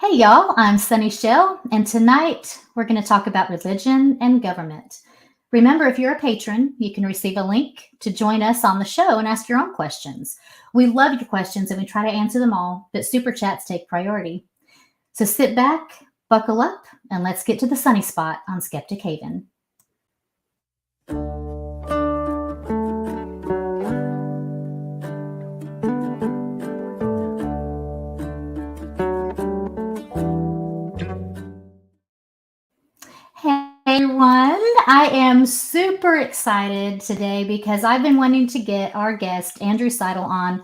Hey y'all, I'm Sunny Shell, and tonight we're going to talk about religion and government. Remember, if you're a patron, you can receive a link to join us on the show and ask your own questions. We love your questions and we try to answer them all, but super chats take priority. So sit back, buckle up, and let's get to the sunny spot on Skeptic Haven. Hey everyone, I am super excited today because I've been wanting to get our guest, Andrew Seidel, on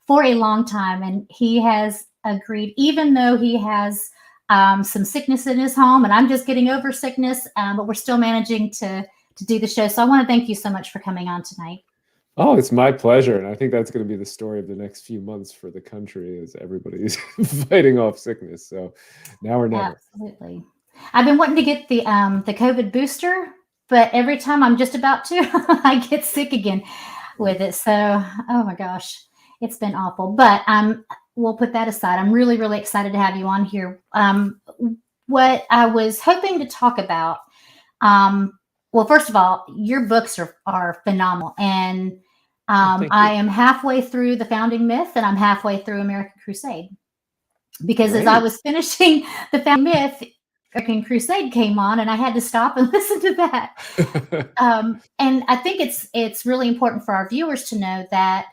for a long time, and he has agreed, even though he has some sickness in his home, and I'm just getting over sickness, but we're still managing to do the show. So I want to thank you so much for coming on tonight. Oh, it's my pleasure. And I think that's going to be the story of the next few months for the country as everybody's fighting off sickness. So now or never. Absolutely. I've been wanting to get the COVID booster, but every time I'm just about to, I get sick again with it. So, oh my gosh, it's been awful. But we'll put that aside. I'm really, really excited to have you on here. What I was hoping to talk about, well, first of all, your books are phenomenal. And I am halfway through The Founding Myth, and I'm halfway through American Crusade. Because as I was finishing The Founding Myth, American Crusade came on, and I had to stop and listen to that. And I think it's really important for our viewers to know that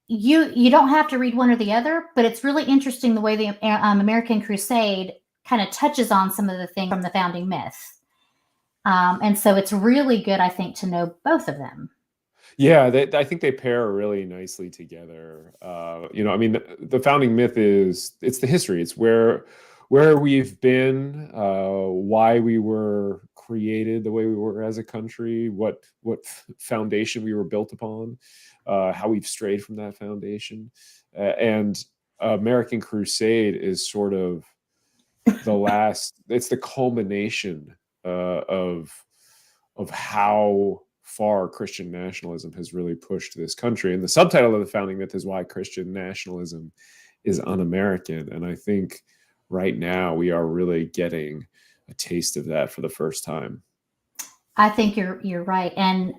you don't have to read one or the other, but it's really interesting the way the American Crusade kind of touches on some of the things from The Founding Myth. And so it's really good, I think, to know both of them. Yeah, I think they pair really nicely together. I mean, the Founding Myth it's the history. It's where we've been, why we were created the way we were as a country, what foundation we were built upon, how we've strayed from that foundation. And American Crusade is sort of it's the culmination of how far Christian nationalism has really pushed this country. And the subtitle of The Founding Myth is Why Christian Nationalism is Un-American. And I think right now we are really getting a taste of that for the first time. I think you're right. And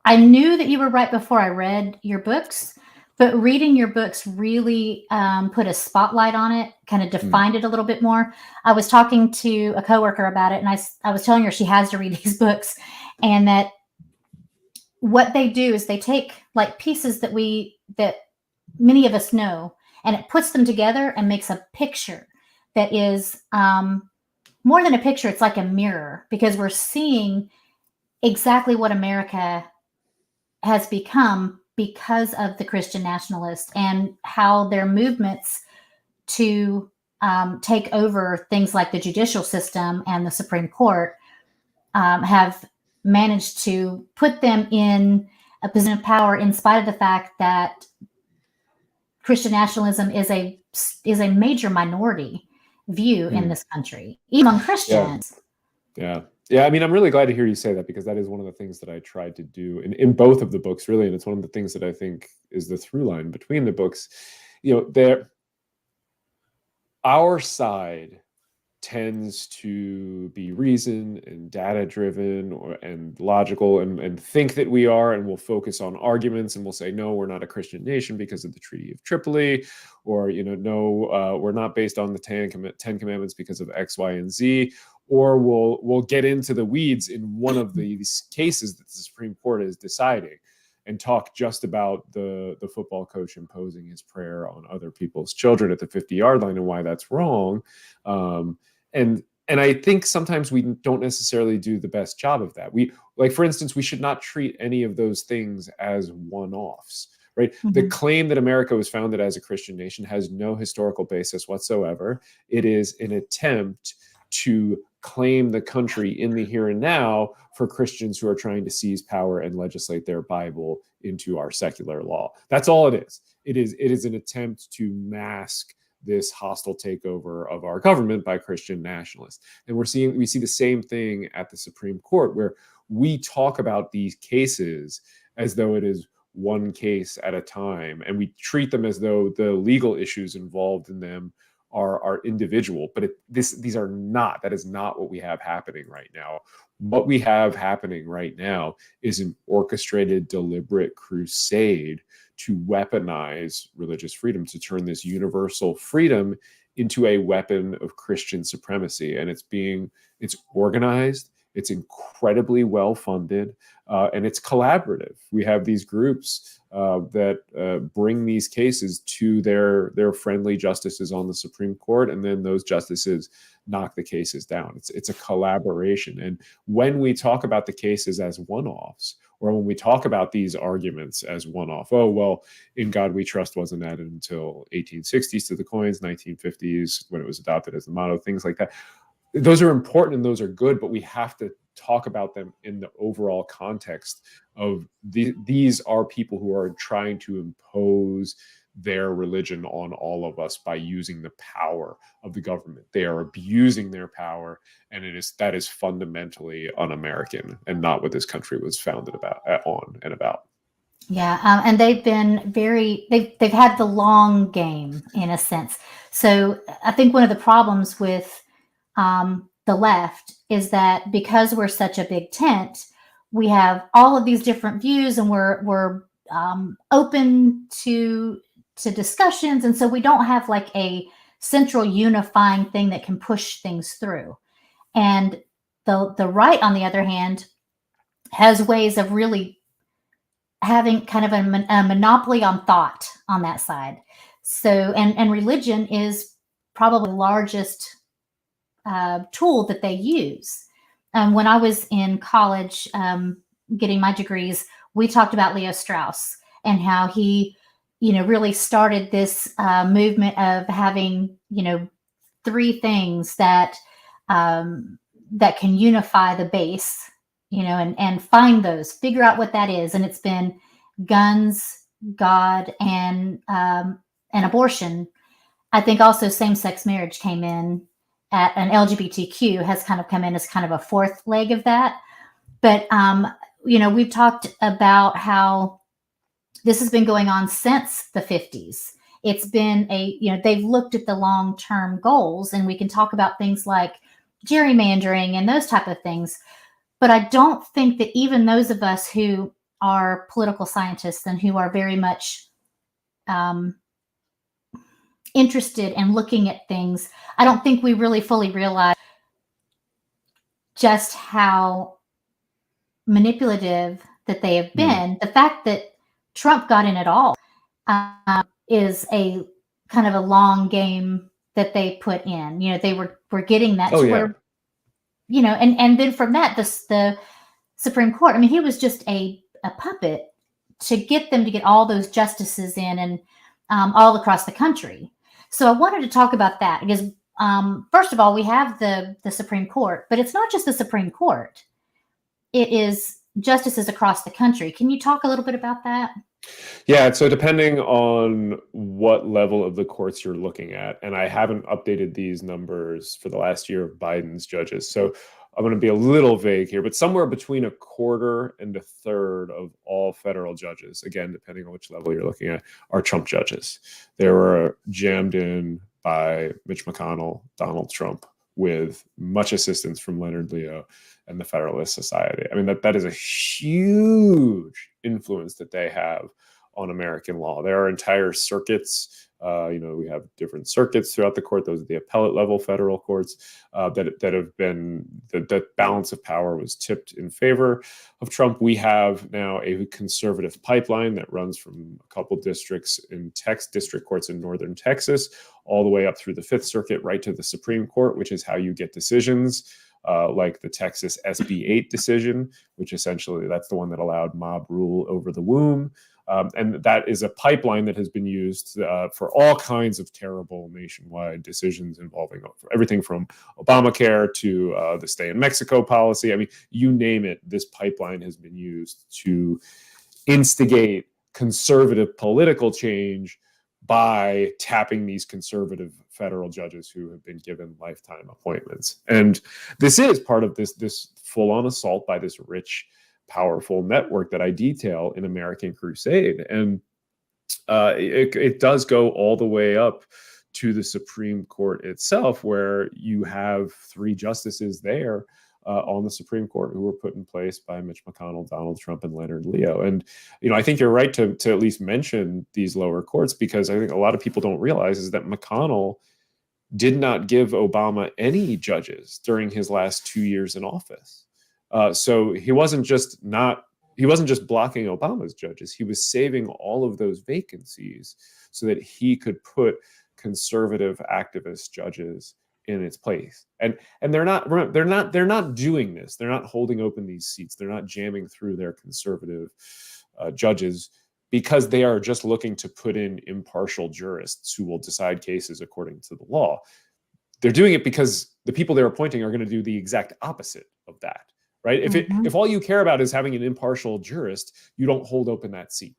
I knew that you were right before I read your books, but reading your books really put a spotlight on it, kind of defined it a little bit more. I was talking to a coworker about it, and I was telling her she has to read these books, and that what they do is they take like pieces that many of us know, and it puts them together and makes a picture that is more than a picture. It's like a mirror, because we're seeing exactly what America has become because of the Christian nationalists and how their movements to take over things like the judicial system and the Supreme Court have managed to put them in a position of power, in spite of the fact that Christian nationalism is a major minority view in this country, even among Christians. Yeah. I mean, I'm really glad to hear you say that, because that is one of the things that I tried to do in both of the books, really. And it's one of the things that I think is the through line between the books. Our side tends to be reason and data driven and logical and think that we are, and we'll focus on arguments, and we'll say, no, we're not a Christian nation because of the Treaty of Tripoli, or no, we're not based on the Ten Commandments because of X, Y, and Z. Or we'll get into the weeds in one of these cases that the Supreme Court is deciding, and talk just about the football coach imposing his prayer on other people's children at the 50-yard line and why that's wrong. And I think sometimes we don't necessarily do the best job of that. For instance, we should not treat any of those things as one-offs, right? Mm-hmm. The claim that America was founded as a Christian nation has no historical basis whatsoever. It is an attempt to claim the country in the here and now for Christians who are trying to seize power and legislate their Bible into our secular law. That's all it is. It is an attempt to mask this hostile takeover of our government by Christian nationalists. And we see the same thing at the Supreme Court, where we talk about these cases as though it is one case at a time, and we treat them as though the legal issues involved in them are individual, but these are not. That is not what we have happening right now. What we have happening right now is an orchestrated, deliberate crusade to weaponize religious freedom, to turn this universal freedom into a weapon of Christian supremacy. And it's organized, it's incredibly well funded, and it's collaborative. We have these groups that bring these cases to their friendly justices on the Supreme Court, and then those justices knock the cases down. It's a collaboration. And when we talk about the cases as one-offs, or when we talk about these arguments as one-off, oh, well, In God We Trust wasn't added until 1860s to the coins, 1950s when it was adopted as the motto, things like that. Those are important and those are good, but we have to talk about them in the overall context of these are people who are trying to impose their religion on all of us by using the power of the government. They are abusing their power, and that is fundamentally un-American and not what this country was founded about. Yeah, and they've been they've had the long game in a sense. So I think one of the problems with the left is that because we're such a big tent, we have all of these different views, and we're open to discussions, and so we don't have like a central unifying thing that can push things through. And the right, on the other hand, has ways of really having kind of a monopoly on thought on that side. So, and religion is probably the largest tool that they use. When I was in college getting my degrees, we talked about Leo Strauss and how he, really started this movement of having, three things that that can unify the base, and find those, figure out what that is. And it's been guns, God, and abortion. I think also same-sex marriage came in and LGBTQ has kind of come in as kind of a fourth leg of that. But, we've talked about how this has been going on since the 50s. It's been they've looked at the long-term goals, and we can talk about things like gerrymandering and those type of things. But I don't think that even those of us who are political scientists and who are very much interested in looking at things, I don't think we really fully realize just how manipulative that they have been. The fact that Trump got in at all is a kind of a long game that they put in. They were getting that to where, and then from that, the Supreme Court, he was just a puppet to get them to get all those justices in and all across the country. So I wanted to talk about that because, first of all, we have the Supreme Court, but it's not just the Supreme Court. It is justices across the country. Can you talk a little bit about that? Yeah, so depending on what level of the courts you're looking at, and I haven't updated these numbers for the last year of Biden's judges, so I'm going to be a little vague here, but somewhere between a quarter and a third of all federal judges, again, depending on which level you're looking at, are Trump judges. They were jammed in by Mitch McConnell, Donald Trump, with much assistance from Leonard Leo and the Federalist Society. That is a huge influence that they have on American law. There are entire circuits. We have different circuits throughout the court. Those are the appellate level federal courts that have been, the balance of power was tipped in favor of Trump. We have now a conservative pipeline that runs from a couple districts in district courts in northern Texas, all the way up through the Fifth Circuit, right to the Supreme Court, which is how you get decisions like the Texas SB 8 decision, which essentially that's the one that allowed mob rule over the womb. And that is a pipeline that has been used for all kinds of terrible nationwide decisions involving everything from Obamacare to the stay in Mexico policy. You name it, this pipeline has been used to instigate conservative political change by tapping these conservative federal judges who have been given lifetime appointments. And this is part of this full-on assault by this rich, powerful network that I detail in American Crusade. And it does go all the way up to the Supreme Court itself, where you have 3 justices there on the Supreme Court who were put in place by Mitch McConnell, Donald Trump, and Leonard Leo. And, I think you're right to at least mention these lower courts, because I think a lot of people don't realize is that McConnell did not give Obama any judges during his last 2 years in office. So he wasn't just blocking Obama's judges. He was saving all of those vacancies so that he could put conservative activist judges in its place. And they're not doing this. They're not holding open these seats. They're not jamming through their conservative judges, because they are just looking to put in impartial jurists who will decide cases according to the law. They're doing it because the people they're appointing are going to do the exact opposite of that, right? If all you care about is having an impartial jurist, you don't hold open that seat.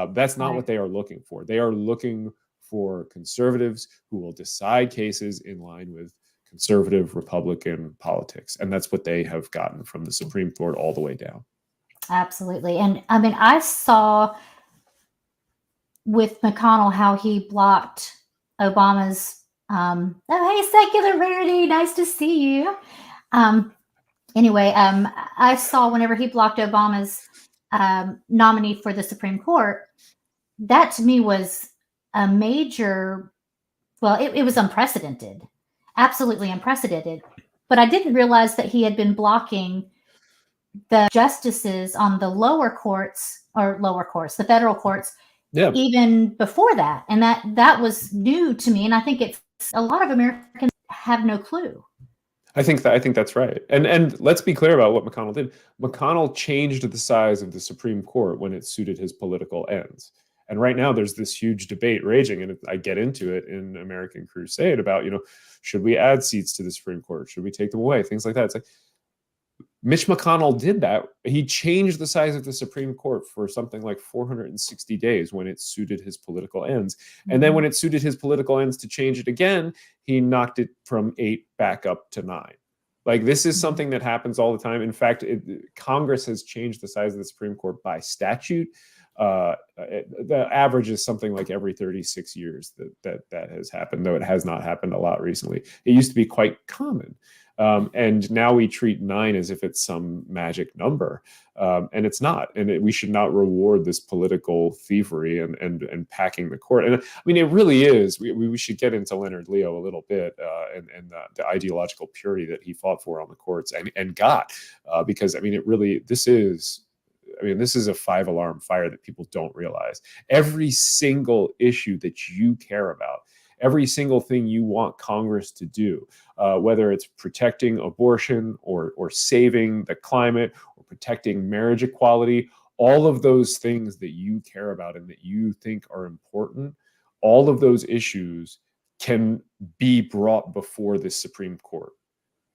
That's not what they are looking for. They are looking for conservatives who will decide cases in line with conservative Republican politics. And that's what they have gotten from the Supreme Court all the way down. Absolutely. And I mean, I saw with McConnell how he blocked Obama's, oh, hey, Secular Rarity, nice to see you. Anyway, I saw whenever he blocked Obama's nominee for the Supreme Court, that to me was a major, well, it was unprecedented, absolutely unprecedented. But I didn't realize that he had been blocking the justices on the the federal courts, even before that. And that was new to me. And I think it's a lot of Americans have no clue. I think that's right. And let's be clear about what McConnell did. McConnell changed the size of the Supreme Court when it suited his political ends. And right now there's this huge debate raging, and I get into it in American Crusade about, should we add seats to the Supreme Court? Should we take them away? Things like that. It's like, Mitch McConnell did that. He changed the size of the Supreme Court for something like 460 days when it suited his political ends. And then when it suited his political ends to change it again, he knocked it from 8 back up to 9. Like, this is something that happens all the time. In fact, Congress has changed the size of the Supreme Court by statute. The average is something like every 36 years that has happened, though it has not happened a lot recently. It used to be quite common. And now we treat 9 as if it's some magic number, and it's not. And we should not reward this political thievery and packing the court. And I mean, it really is. We should get into Leonard Leo a little bit, and the ideological purity that he fought for on the courts and got, because I mean, this is a 5-alarm fire that people don't realize. Every single issue that you care about, every single thing you want Congress to do, whether it's protecting abortion or saving the climate or protecting marriage equality, all of those things that you care about and that you think are important, all of those issues can be brought before the Supreme Court.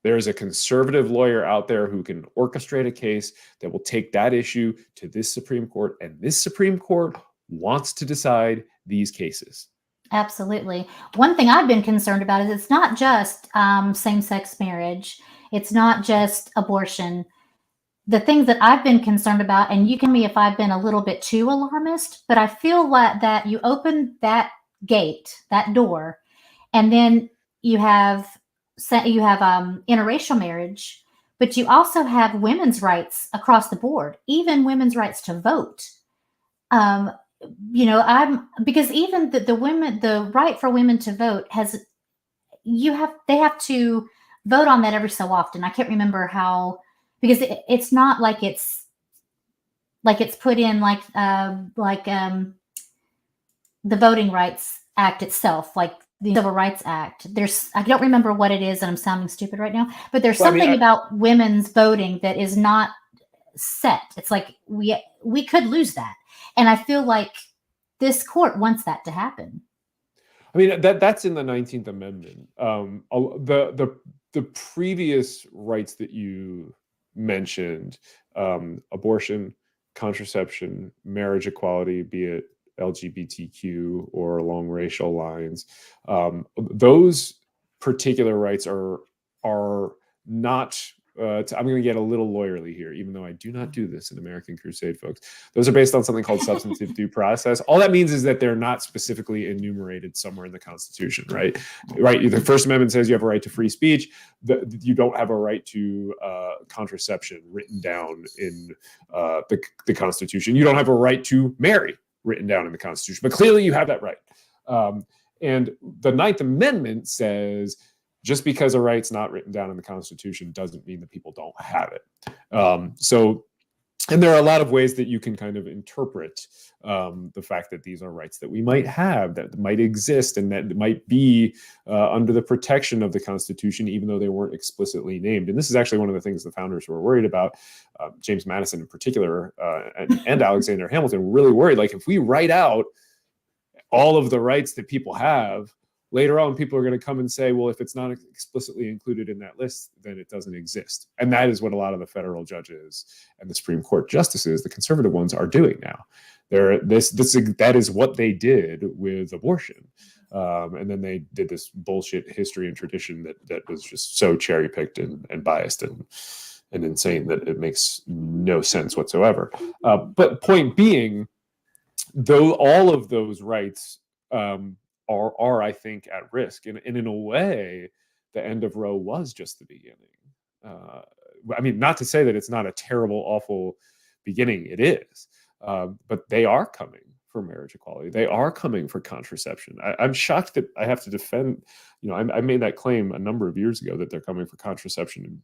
There's a conservative lawyer out there who can orchestrate a case that will take that issue to this Supreme Court, and this Supreme Court wants to decide these cases. Absolutely. One thing I've been concerned about is it's not just same-sex marriage. It's not just abortion. The things that I've been concerned about, and you can tell me if I've been a little bit too alarmist, but I feel like that you open that gate, that door, and then you have interracial marriage, but you also have women's rights across the board, even women's rights to vote. Because even the right for women to vote they have to vote on that every so often. I can't remember how, because it's not like it's put in like the Voting Rights Act itself, like the Civil Rights Act. I don't remember what it is, and I'm sounding stupid right now, but there's something about women's voting that is not set. It's like we could lose that. And I feel like this court wants that to happen. I mean, that's in the 19th Amendment. The previous rights that you mentioned, abortion, contraception, marriage equality, be it LGBTQ or along racial lines, those particular rights are not I'm going to get a little lawyerly here, even though I do not do this in American Crusade, folks. Those are based on something called substantive due process. All that means is that they're not specifically enumerated somewhere in the Constitution, right? Right. The First Amendment says you have a right to free speech. You don't have a right to contraception written down in the Constitution. You don't have a right to marry written down in the Constitution, but clearly you have that right. And the Ninth Amendment says just because a right's not written down in the Constitution doesn't mean that people don't have it. And there are a lot of ways that you can kind of interpret the fact that these are rights that we might have, that might exist, and that might be under the protection of the Constitution, even though they weren't explicitly named. And this is actually one of the things the founders were worried about. James Madison in particular, and Alexander Hamilton were really worried, like, if we write out all of the rights that people have, later on, people are going to come and say, well, if it's not explicitly included in that list, then it doesn't exist. And that is what a lot of the federal judges and the Supreme Court justices, the conservative ones, are doing now. That is what they did with abortion. And then they did this bullshit history and tradition that was just so cherry-picked and biased and insane that it makes no sense whatsoever. But point being, though all of those rights are, I think, at risk. And in a way, the end of Roe was just the beginning. I mean, not to say that it's not a terrible, awful beginning. It is. But they are coming for marriage equality. They are coming for contraception. I'm shocked that I have to defend, I made that claim a number of years ago that they're coming for contraception, and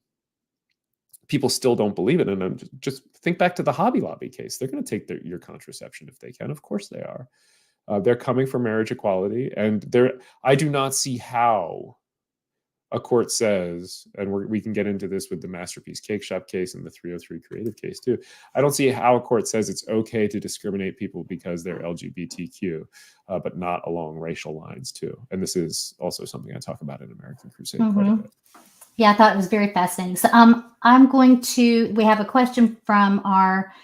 people still don't believe it. And I'm just think back to the Hobby Lobby case. They're going to take your contraception if they can. Of course they are. They're coming for marriage equality, and I do not see how a court says, and we can get into this with the Masterpiece Cake Shop case and the 303 Creative case too. I don't see how a court says it's okay to discriminate people because they're LGBTQ, but not along racial lines too. And this is also something I talk about in American Crusade quite a bit. Yeah, I thought it was very fascinating. So we have a question from our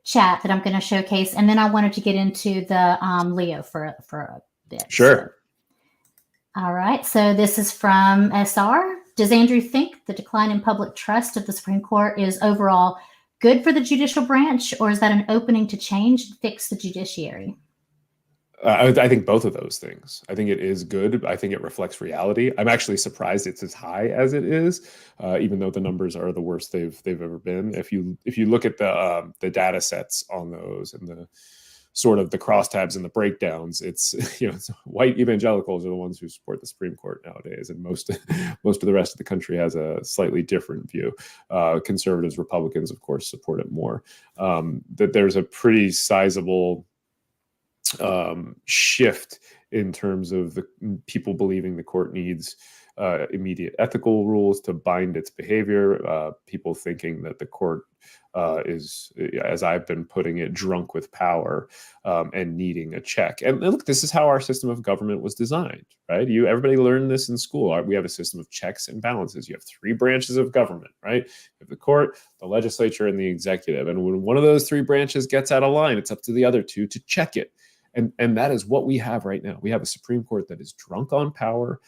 chat that I'm going to showcase, and then I wanted to get into the Leo for a bit. Sure. So, all right. So this is from SR. Does Andrew think the decline in public trust of the Supreme Court is overall good for the judicial branch, or is that an opening to change and fix the judiciary? I think both of those things. I think it is good. I think it reflects reality. I'm actually surprised it's as high as it is, even though the numbers are the worst they've ever been. If you look at the data sets on those and the sort of the crosstabs and the breakdowns, it's white evangelicals are the ones who support the Supreme Court nowadays, and most of the rest of the country has a slightly different view. Conservatives, Republicans, of course, support it more. That there's a pretty sizable shift in terms of the people believing the court needs immediate ethical rules to bind its behavior. People thinking that the court is, as I've been putting it, drunk with power and needing a check. And look, this is how our system of government was designed, right? Everybody learned this in school. We have a system of checks and balances. You have three branches of government, right? You have the court, the legislature, and the executive. And when one of those three branches gets out of line, it's up to the other two to check it. And that is what we have right now. We have a Supreme Court that is drunk on power.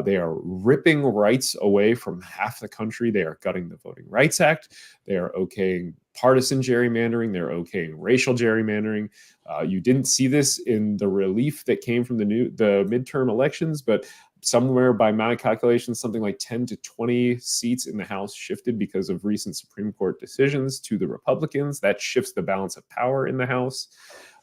They are ripping rights away from half the country. They are gutting the Voting Rights Act. They are okaying partisan gerrymandering. They're okaying racial gerrymandering. You didn't see this in the relief that came from the midterm elections, but somewhere by my calculations, something like 10 to 20 seats in the House shifted because of recent Supreme Court decisions to the Republicans. That shifts the balance of power in the House.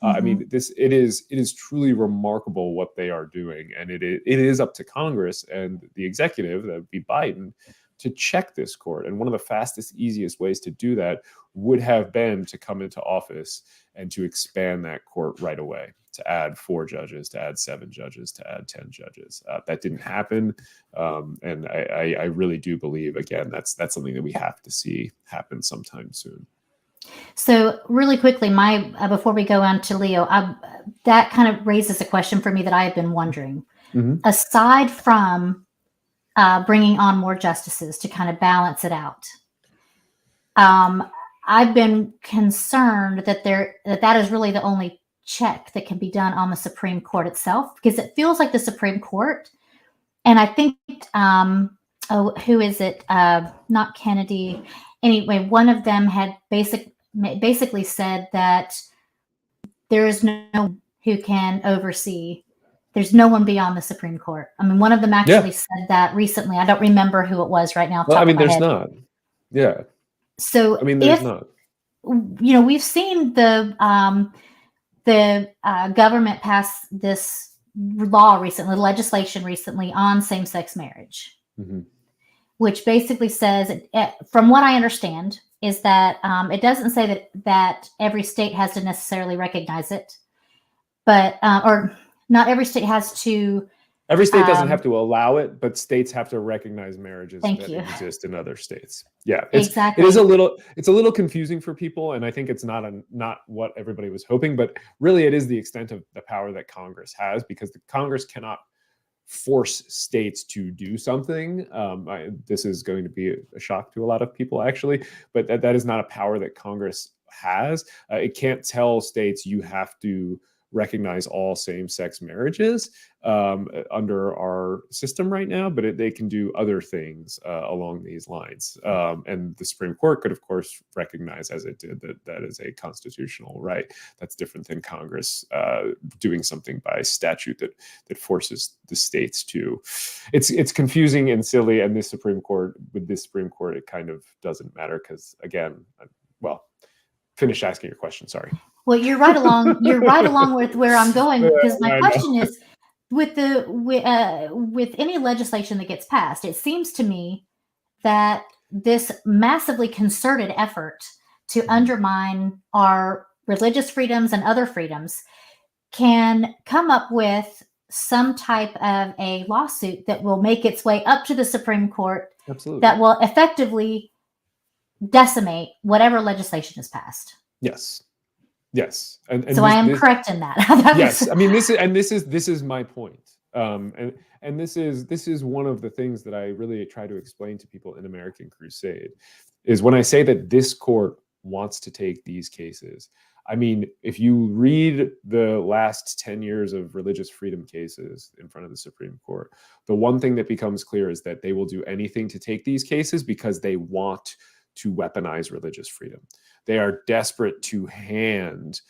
I mean, it is truly remarkable what they are doing, and it is up to Congress and the executive, that would be Biden, to check this court. And one of the fastest, easiest ways to do that would have been to come into office and to expand that court right away, to add 4 judges, to add 7 judges, to add 10 judges. That didn't happen, and I really do believe, again, that's something that we have to see happen sometime soon. So really quickly, before we go on to Leo, that kind of raises a question for me that I have been wondering. Aside from bringing on more justices to kind of balance it out, I've been concerned that that is really the only check that can be done on the Supreme Court itself, because it feels like the Supreme Court, and I think oh, who is it? Not Kennedy. Anyway, one of them had basically said that there is no one who can oversee. There's no one beyond the Supreme Court. I mean, one of them actually said that recently. I don't remember who it was right now. Well, I mean, there's head. not. Yeah. So I mean, there's not. You know, we've seen the government pass this law recently, legislation recently on same-sex marriage, which basically says, from what I understand, is that it doesn't say that every state has to necessarily recognize it, but or not every state has to. Every state doesn't have to allow it, but states have to recognize marriages that you. exist in other states. Yeah, exactly. It is a little confusing for people, and I think it's not what everybody was hoping, but really it is the extent of the power that Congress has, because the Congress cannot force states to do something. This is going to be a shock to a lot of people, actually, but that is not a power that Congress has. It can't tell states you have to recognize all same-sex marriages under our system right now, but they can do other things along these lines. And the Supreme Court could, of course, recognize, as it did, that is a constitutional right. That's different than Congress doing something by statute that forces the states to. It's confusing and silly, and with this Supreme Court, it kind of doesn't matter, because, again, well, finish asking your question. Sorry. Well, you're right along with where I'm going, because my question is, with any legislation that gets passed, it seems to me that this massively concerted effort to undermine our religious freedoms and other freedoms can come up with some type of a lawsuit that will make its way up to the Supreme Court. Absolutely. That will effectively decimate whatever legislation is passed. Yes. Yes, and so I am correct in that. Yes, I mean this is my point, and this is one of the things that I really try to explain to people in American Crusade, is when I say that this court wants to take these cases. I mean, if you read the last 10 years of religious freedom cases in front of the Supreme Court, the one thing that becomes clear is that they will do anything to take these cases because they want to weaponize religious freedom. They are desperate to hand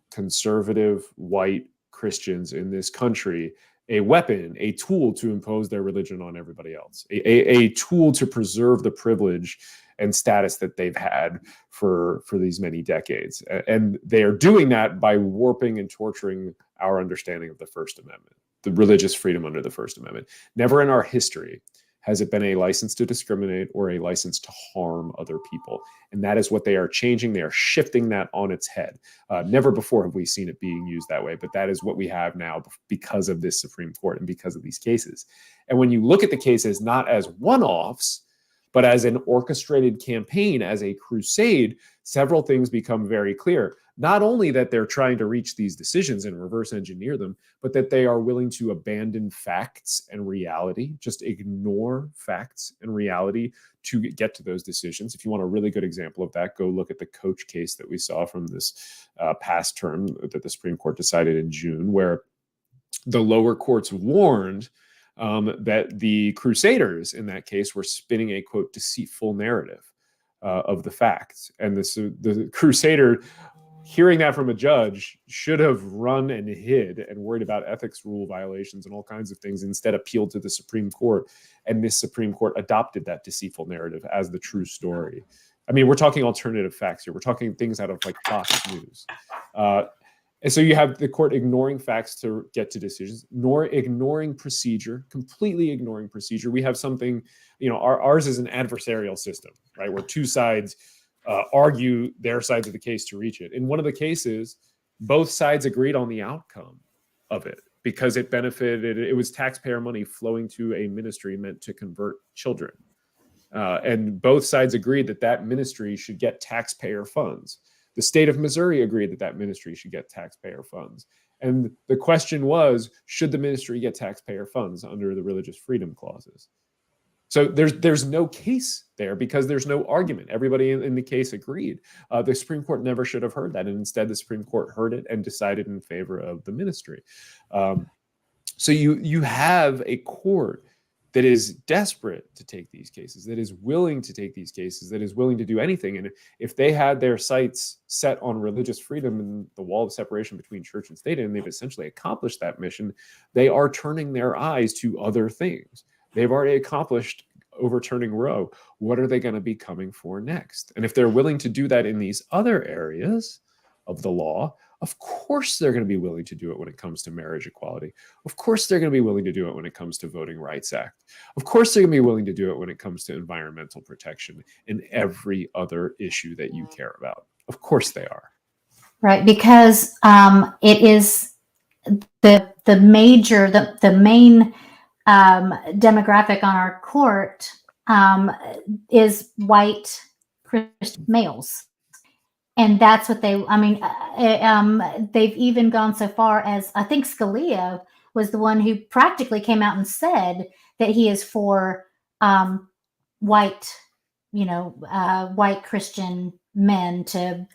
conservative white Christians in this country a weapon, a tool to impose their religion on everybody else, a tool to preserve the privilege and status that they've had for these many decades. And they are doing that by warping and torturing our understanding of the First Amendment, the religious freedom under the First Amendment. Never in our history has it been a license to discriminate or a license to harm other people. And that is what they are changing. They are shifting that on its head. Never before have we seen it being used that way, but that is what we have now because of this Supreme Court and because of these cases. And when you look at the cases not as one-offs, but as an orchestrated campaign, as a crusade, several things become very clear. Not only that they're trying to reach these decisions and reverse engineer them, but that they are willing to abandon facts and reality, just ignore facts and reality to get to those decisions. If you want a really good example of that, go look at the Coach case that we saw from this past term that the Supreme Court decided in June, where the lower courts warned that the Crusaders in that case were spinning a, quote, deceitful narrative of the facts. And the Crusader, hearing that from a judge, should have run and hid and worried about ethics rule violations and all kinds of things, instead appealed to the Supreme Court. And this Supreme Court adopted that deceitful narrative as the true story. I mean, we're talking alternative facts here. We're talking things out of like Fox News. And so you have the court ignoring facts to get to decisions, nor ignoring procedure, completely ignoring procedure. We have something, ours is an adversarial system, right? Where two sides argue their sides of the case to reach it. In one of the cases, both sides agreed on the outcome of it because it was taxpayer money flowing to a ministry meant to convert children. And both sides agreed that ministry should get taxpayer funds. The state of Missouri agreed that ministry should get taxpayer funds. And the question was, should the ministry get taxpayer funds under the religious freedom clauses? So there's no case there because there's no argument. Everybody in the case agreed. The Supreme Court never should have heard that. And instead, the Supreme Court heard it and decided in favor of the ministry. So you have a court that is desperate to take these cases, that is willing to take these cases, that is willing to do anything. And if they had their sights set on religious freedom and the wall of separation between church and state, and they've essentially accomplished that mission, they are turning their eyes to other things. They've already accomplished overturning Roe. What are they going to be coming for next? And if they're willing to do that in these other areas of the law, of course they're going to be willing to do it when it comes to marriage equality. Of course they're going to be willing to do it when it comes to Voting Rights Act. Of course they're going to be willing to do it when it comes to environmental protection and every other issue that you care about. Of course they are. Right, because it is the main demographic on our court is white Christian males. And that's what they've even gone so far as, I think Scalia was the one who practically came out and said that he is for white Christian men to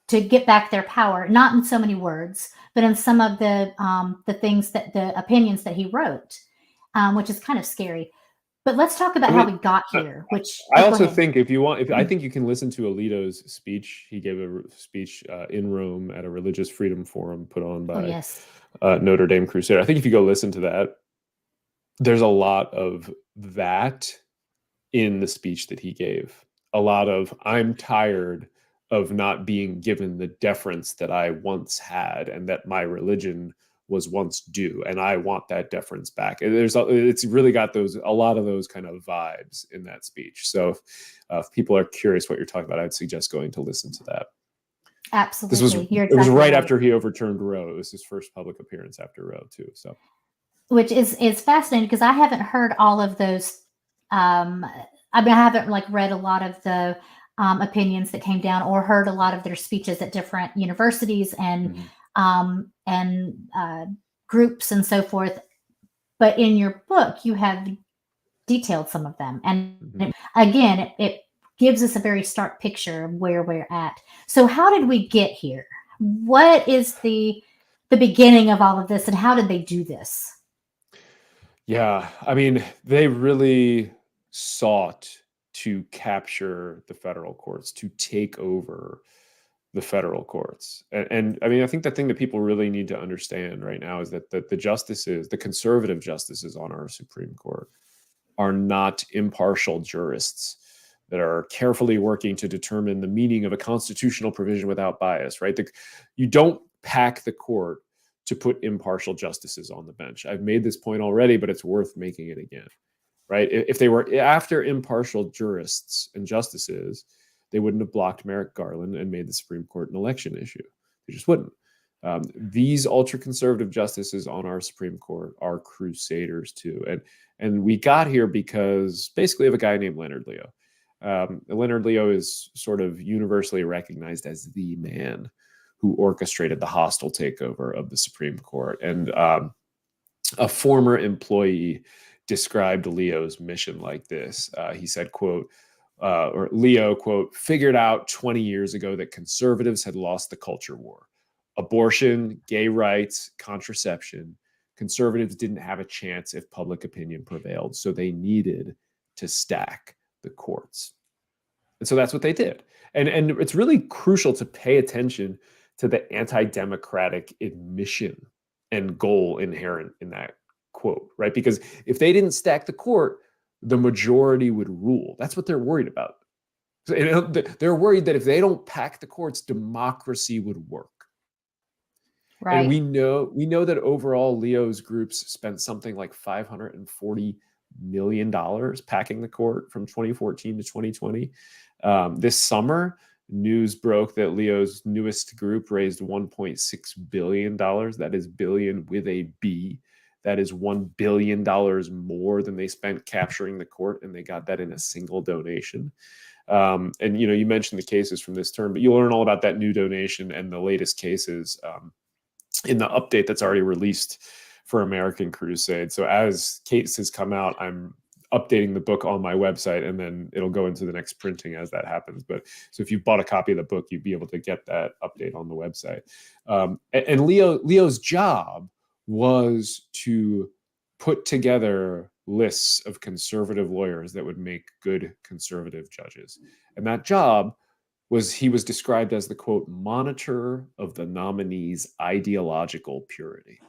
get back their power, not in so many words, but in some of the things the opinions that he wrote, which is kind of scary. But let's talk about how we got here. Which I also think, I think you can listen to Alito's speech. He gave a speech in Rome at a religious freedom forum put on by Notre Dame Crusader. I think if you go listen to that, there's a lot of that in the speech that he gave. A lot of, I'm tired of not being given the deference that I once had and that my religion was once due, and I want that deference back. And it's really got a lot of those kind of vibes in that speech. So if people are curious what you're talking about, I'd suggest going to listen to that. Absolutely. It was right after he overturned Roe. It was his first public appearance after Roe too. So, which is fascinating because I haven't heard all of those. I haven't read a lot of the opinions that came down or heard a lot of their speeches at different universities and groups and so forth. But in your book, you have detailed some of them. And again, it gives us a very stark picture of where we're at. So how did we get here? What is the beginning of all of this, and how did they do this? Yeah, I mean, they really sought to capture the federal courts, to take over the federal courts. And I mean, I think the thing that people really need to understand right now is that the justices, the conservative justices on our Supreme Court, are not impartial jurists that are carefully working to determine the meaning of a constitutional provision without bias, right? You don't pack the court to put impartial justices on the bench. I've made this point already, but it's worth making it again, right? If they were after impartial jurists and justices, they wouldn't have blocked Merrick Garland and made the Supreme Court an election issue. They just wouldn't. These ultra-conservative justices on our Supreme Court are crusaders too. And we got here because basically of a guy named Leonard Leo. Leonard Leo is sort of universally recognized as the man who orchestrated the hostile takeover of the Supreme Court. And a former employee described Leo's mission like this. He said, quote, or Leo, quote, figured out 20 years ago that conservatives had lost the culture war. Abortion, gay rights, contraception. Conservatives didn't have a chance if public opinion prevailed, so they needed to stack the courts. And so that's what they did. And it's really crucial to pay attention to the anti-democratic admission and goal inherent in that quote, right? Because if they didn't stack the court, the majority would rule. That's what they're worried about. So, they're worried that if they don't pack the courts, democracy would work. Right. And we know that overall Leo's groups spent something like $540 million packing the court from 2014 to 2020. This summer, news broke that Leo's newest group raised $1.6 billion. That is billion with a B. That is $1 billion more than they spent capturing the court, and they got that in a single donation. And you mentioned the cases from this term, but you'll learn all about that new donation and the latest cases in the update that's already released for American Crusade. So as cases come out, I'm updating the book on my website, and then it'll go into the next printing as that happens. But so if you bought a copy of the book, you'd be able to get that update on the website. And Leo's job was to put together lists of conservative lawyers that would make good conservative judges. And that job he was described as the, quote, monitor of the nominee's ideological purity.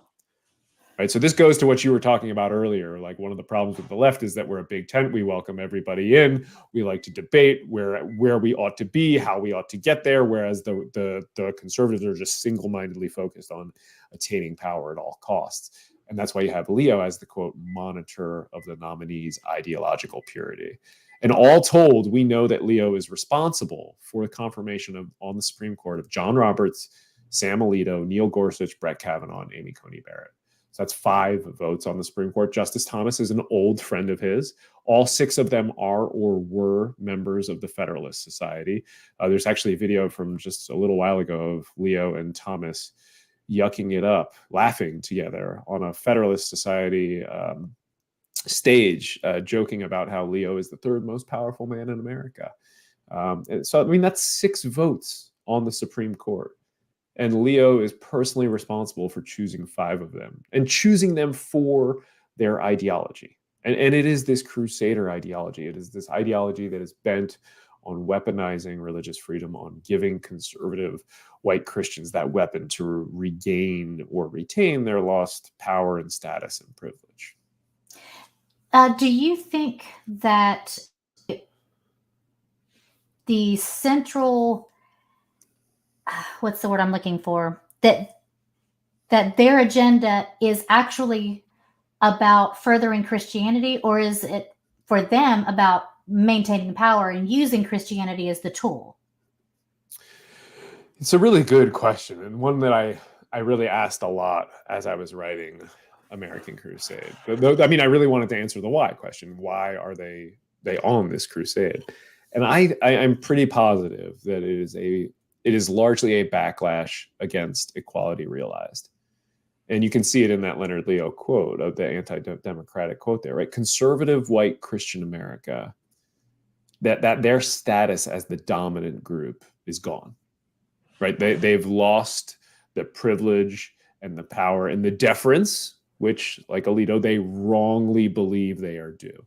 Right. So this goes to what you were talking about earlier. Like, one of the problems with the left is that we're a big tent. We welcome everybody in. We like to debate where we ought to be, how we ought to get there. Whereas the conservatives are just single-mindedly focused on attaining power at all costs. And that's why you have Leo as the, quote, monitor of the nominee's ideological purity. And all told, we know that Leo is responsible for the confirmation on the Supreme Court of John Roberts, Sam Alito, Neil Gorsuch, Brett Kavanaugh, and Amy Coney Barrett. So that's 5 votes on the Supreme Court. Justice Thomas is an old friend of his. All 6 of them are or were members of the Federalist Society. There's actually a video from just a little while ago of Leo and Thomas yucking it up, laughing together on a Federalist Society stage, joking about how Leo is the 3rd most powerful man in America. And so, I mean, that's 6 votes on the Supreme Court. And Leo is personally responsible for choosing 5 of them and choosing them for their ideology. And it is this crusader ideology. It is this ideology that is bent on weaponizing religious freedom, on giving conservative white Christians that weapon to regain or retain their lost power and status and privilege. Do you think that the central, what's the word I'm looking for, that their agenda is actually about furthering Christianity, or is it for them about maintaining power and using Christianity as the tool? It's a really good question, and one that I really asked a lot as I was writing American Crusade. I mean, I really wanted to answer the why question. Why are they on this crusade? And I'm pretty positive that it is largely a backlash against equality realized. And you can see it in that Leonard Leo quote, of the anti-democratic quote there, right? Conservative white Christian America, that their status as the dominant group is gone, right? They've lost the privilege and the power and the deference, which, like Alito, they wrongly believe they are due.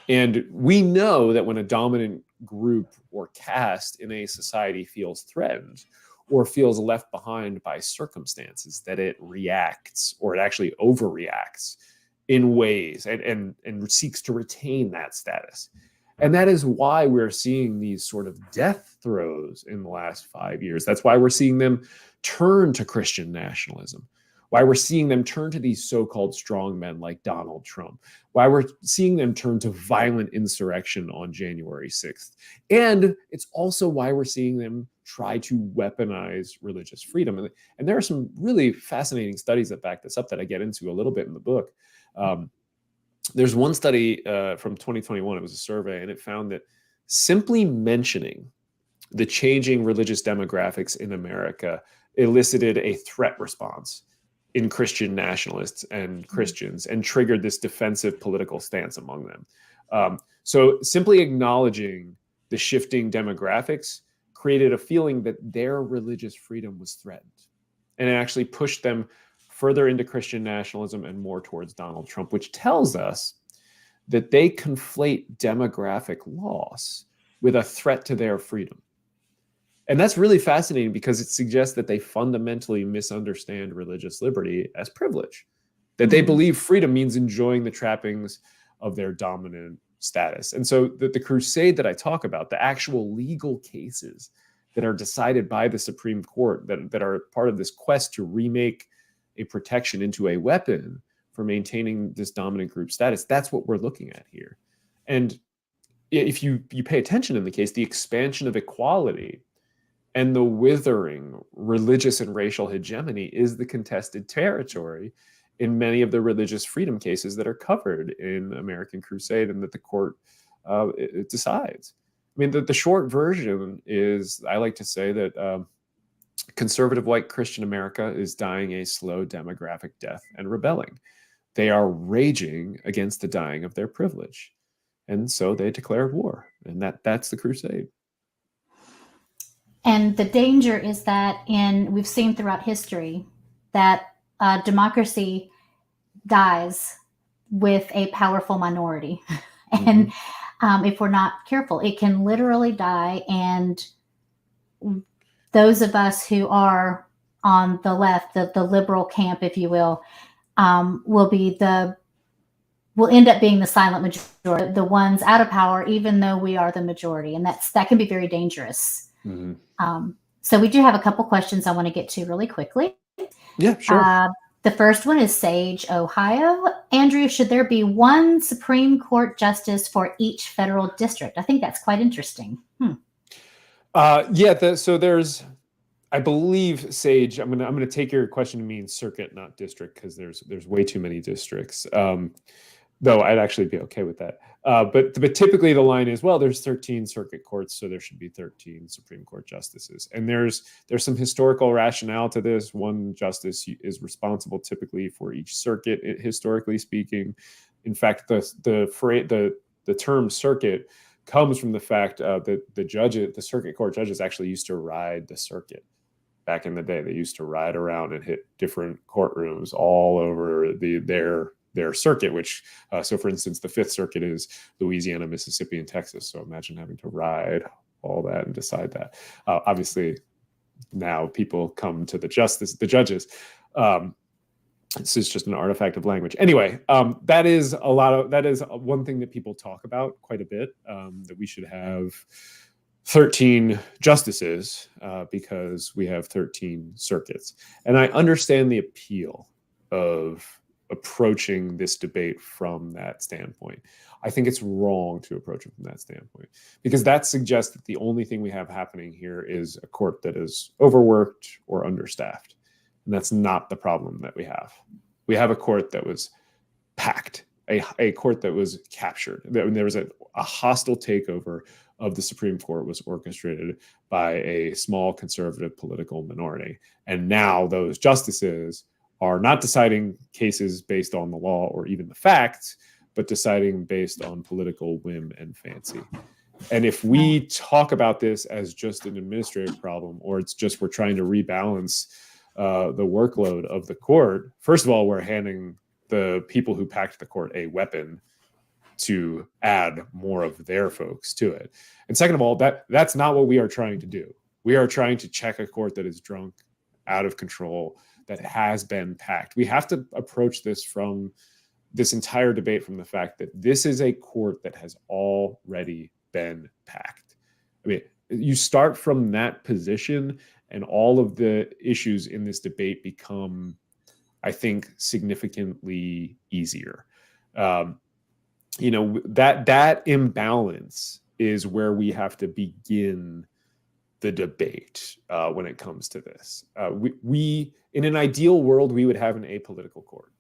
And we know that when a dominant group or caste in a society feels threatened or feels left behind by circumstances, that it reacts, or it actually overreacts in ways and seeks to retain that status. And that is why we're seeing these sort of death throes in the last 5 years. That's why we're seeing them turn to Christian nationalism, why we're seeing them turn to these so-called strong men like Donald Trump, why we're seeing them turn to violent insurrection on January 6th. And it's also why we're seeing them try to weaponize religious freedom. And there are some really fascinating studies that back this up that I get into a little bit in the book. There's one study from 2021, it was a survey, and it found that simply mentioning the changing religious demographics in America elicited a threat response in Christian nationalists and Christians, and triggered this defensive political stance among them. So simply acknowledging the shifting demographics created a feeling that their religious freedom was threatened. And it actually pushed them further into Christian nationalism and more towards Donald Trump, which tells us that they conflate demographic loss with a threat to their freedom. And that's really fascinating because it suggests that they fundamentally misunderstand religious liberty as privilege, that they believe freedom means enjoying the trappings of their dominant status. And so the crusade that I talk about, the actual legal cases that are decided by the Supreme Court that are part of this quest to remake a protection into a weapon for maintaining this dominant group status, that's what we're looking at here. And if you pay attention in the case, the expansion of equality and the withering religious and racial hegemony is the contested territory in many of the religious freedom cases that are covered in American Crusade and that the court it decides. I mean, the short version is, I like to say that conservative white Christian America is dying a slow demographic death and rebelling. They are raging against the dying of their privilege. And so they declared war. And that's the crusade. And the danger is that we've seen throughout history that democracy dies with a powerful minority. And if we're not careful, it can literally die. And those of us who are on the left, the liberal camp, if you will end up being the silent majority, the ones out of power, even though we are the majority. And that can be very dangerous. So we do have a couple questions I want to get to really quickly. Yeah, sure. The first one is Sage, Ohio. Andrew, should there be one Supreme Court justice for each federal district? I think that's quite interesting. So there's, I believe, Sage, I'm gonna take your question to mean circuit, not district, because there's way too many districts. Though I'd actually be okay with that. But typically the line is, well, there's 13 circuit courts, so there should be 13 Supreme Court justices. And there's some historical rationale to this. One justice is responsible typically for each circuit, historically speaking. In fact, the term circuit comes from the fact that the circuit court judges actually used to ride the circuit. Back in the day, they used to ride around and hit different courtrooms all over their circuit, which, so for instance, the Fifth Circuit is Louisiana, Mississippi, and Texas. So imagine having to ride all that and decide that. Obviously, now people come to the judges. This is just an artifact of language. Anyway, that is one thing that people talk about quite a bit, that we should have 13 justices because we have 13 circuits. And I understand the appeal of approaching this debate from that standpoint. I think it's wrong to approach it from that standpoint, because that suggests that the only thing we have happening here is a court that is overworked or understaffed. And that's not the problem that we have. We have a court that was packed, a court that was captured. There was a hostile takeover of the Supreme Court was orchestrated by a small conservative political minority. And now those justices are not deciding cases based on the law or even the facts, but deciding based on political whim and fancy. And if we talk about this as just an administrative problem, or it's just we're trying to rebalance the workload of the court, first of all, we're handing the people who packed the court a weapon to add more of their folks to it. And second of all, that's not what we are trying to do. We are trying to check a court that is drunk, out of control, that has been packed. We have to approach this entire debate from the fact that this is a court that has already been packed. I mean, you start from that position and all of the issues in this debate become, I think, significantly easier. That imbalance is where we have to begin the debate when it comes to this. We in an ideal world, we would have an apolitical court,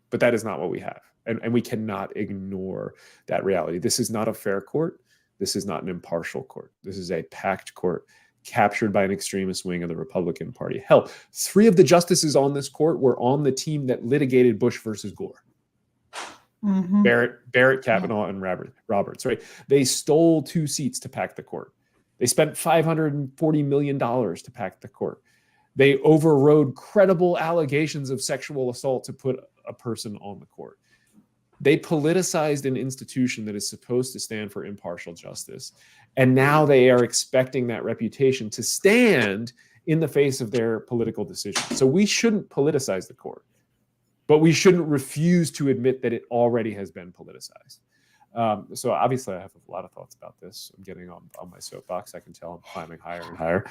but that is not what we have. And we cannot ignore that reality. This is not a fair court. This is not an impartial court. This is a packed court captured by an extremist wing of the Republican Party. Hell, 3 of the justices on this court were on the team that litigated Bush versus Gore. Barrett, Kavanaugh, and Roberts, right? They stole 2 seats to pack the court. They spent $540 million to pack the court. They overrode credible allegations of sexual assault to put a person on the court. They politicized an institution that is supposed to stand for impartial justice. And now they are expecting that reputation to stand in the face of their political decisions. So we shouldn't politicize the court, but we shouldn't refuse to admit that it already has been politicized. So obviously I have a lot of thoughts about this. I'm getting on my soapbox. I can tell I'm climbing higher and higher.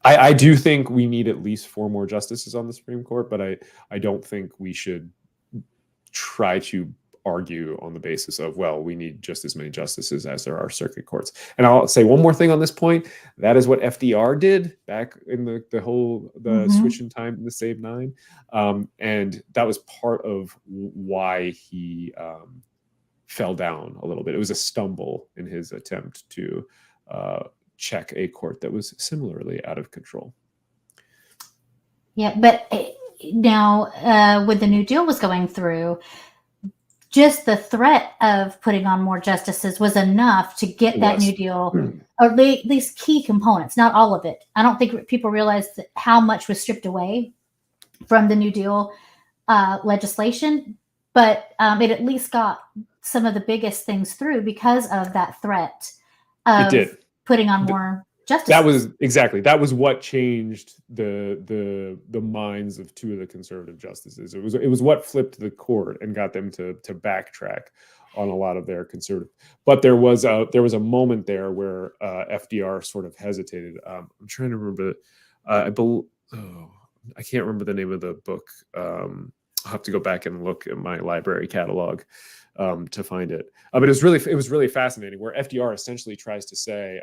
I do think we need at least 4 more justices on the Supreme Court, but I don't think we should try to argue on the basis of, well, we need just as many justices as there are circuit courts. And I'll say one more thing on this point. That is what FDR did back in the whole switch in time in the Save 9. And that was part of why he fell down a little bit. It was a stumble in his attempt to check a court that was similarly out of control. Yeah, but now when the New Deal was going through, just the threat of putting on more justices was enough to get that New Deal, or at least key components, not all of it. I don't think people realized how much was stripped away from the New Deal legislation. but it at least got some of the biggest things through because of that threat It of did. putting on more justice. That was what changed the minds of two of the conservative justices. It was what flipped the court and got them to backtrack on a lot of their conservative. But there was a moment there where FDR sort of hesitated. I'm trying to remember. I can't remember the name of the book. I'll have to go back and look at my library catalog to find it. But it was really fascinating, where FDR essentially tries to say,